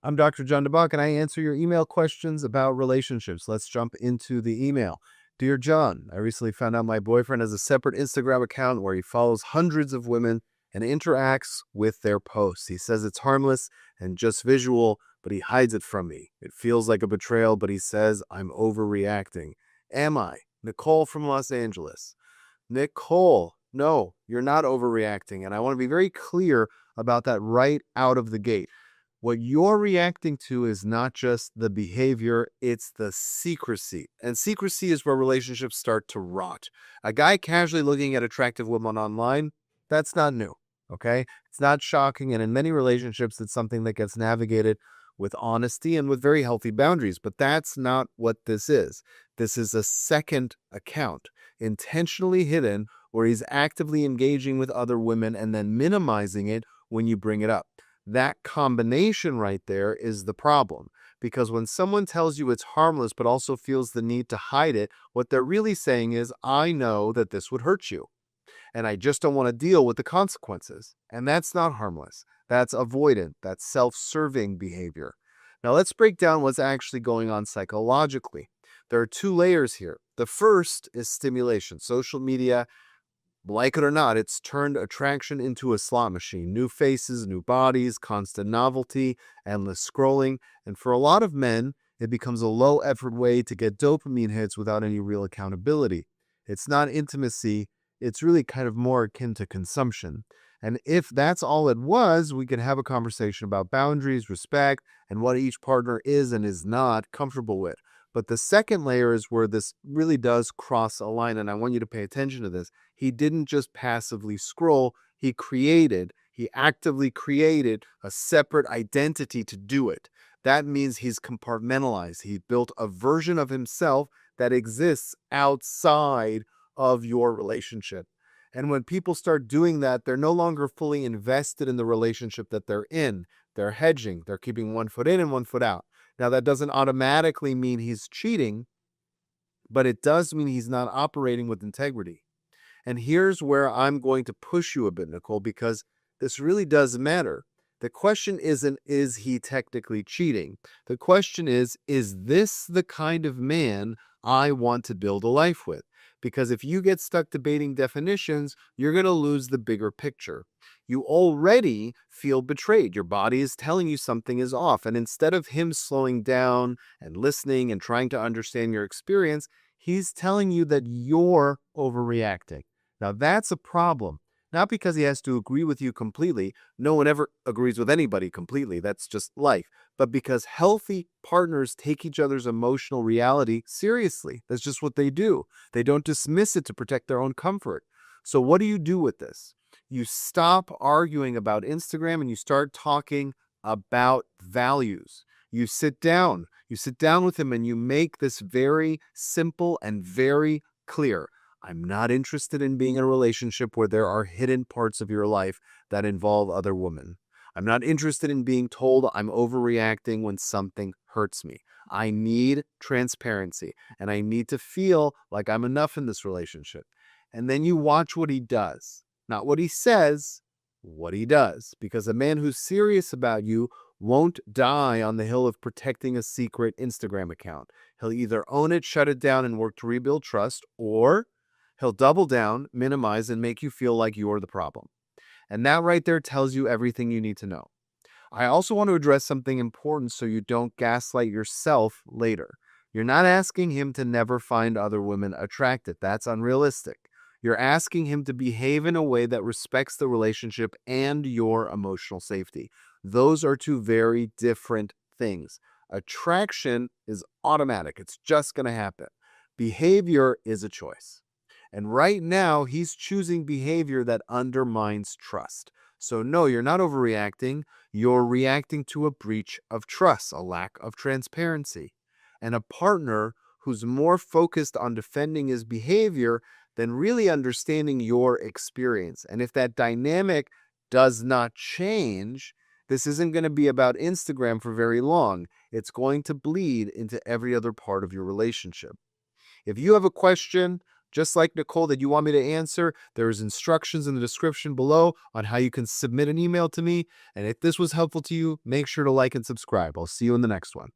I'm Dr. John Dabach, and I answer your email questions about relationships. Let's jump into the email. Dear John, I recently found out my boyfriend has a separate Instagram account where he follows hundreds of women and interacts with their posts. He says it's harmless and just visual, but he hides it from me. It feels like a betrayal, but he says I'm overreacting. Am I? Nicole from Los Angeles. Nicole, no, you're not overreacting. And I want to be very clear about that right out of the gate. What you're reacting to is not just the behavior, it's the secrecy. And secrecy is where relationships start to rot. A guy casually looking at attractive women online, that's not new, okay? It's not shocking. And in many relationships, it's something that gets navigated with honesty and with very healthy boundaries. But that's not what this is. This is a second account, intentionally hidden, where he's actively engaging with other women and then minimizing it when you bring it up. That combination right there is the problem. Because when someone tells you it's harmless but also feels the need to hide it, what they're really saying is, I know that this would hurt you, and I just don't want to deal with the consequences. And that's not harmless. That's avoidant. That's self-serving behavior. Now let's break down what's actually going on psychologically. There are two layers here. The first is stimulation. Social media, like it or not, it's turned attraction into a slot machine. New faces, new bodies, constant novelty, endless scrolling. And for a lot of men, it becomes a low effort way to get dopamine hits without any real accountability. It's not intimacy, it's really kind of more akin to consumption. And if that's all it was, we can have a conversation about boundaries, respect, and what each partner is and is not comfortable with. But the second layer is where this really does cross a line, and I want you to pay attention to this. He didn't just passively scroll, he actively created a separate identity to do it. That means he's compartmentalized. He built a version of himself that exists outside of your relationship. And when people start doing that, they're no longer fully invested in the relationship that they're in. They're hedging, they're keeping one foot in and one foot out. Now, that doesn't automatically mean he's cheating, but it does mean he's not operating with integrity. And here's where I'm going to push you a bit, Nicole, because this really does matter. The question isn't, is he technically cheating? The question is this the kind of man I want to build a life with? Because if you get stuck debating definitions, you're going to lose the bigger picture. You already feel betrayed. Your body is telling you something is off. And instead of him slowing down and listening and trying to understand your experience, he's telling you that you're overreacting. Now, that's a problem. Not because he has to agree with you completely. No one ever agrees with anybody completely. That's just life. But because healthy partners take each other's emotional reality seriously. That's just what they do. They don't dismiss it to protect their own comfort. So what do you do with this? You stop arguing about Instagram and you start talking about values. You sit down with him and you make this very simple and very clear. I'm not interested in being in a relationship where there are hidden parts of your life that involve other women. I'm not interested in being told I'm overreacting when something hurts me. I need transparency and I need to feel like I'm enough in this relationship. And then you watch what he does, not what he says, what he does. Because a man who's serious about you won't die on the hill of protecting a secret Instagram account. He'll either own it, shut it down, and work to rebuild trust, or he'll double down, minimize, and make you feel like you're the problem. And that right there tells you everything you need to know. I also want to address something important so you don't gaslight yourself later. You're not asking him to never find other women attractive. That's unrealistic. You're asking him to behave in a way that respects the relationship and your emotional safety. Those are two very different things. Attraction is automatic. It's just going to happen. Behavior is a choice. And right now, he's choosing behavior that undermines trust. So no, you're not overreacting. You're reacting to a breach of trust, a lack of transparency. And a partner who's more focused on defending his behavior than really understanding your experience. And if that dynamic does not change, this isn't going to be about Instagram for very long. It's going to bleed into every other part of your relationship. If you have a question, just like Nicole that you want me to answer, there's instructions in the description below on how you can submit an email to me. And if this was helpful to you, make sure to like and subscribe. I'll see you in the next one.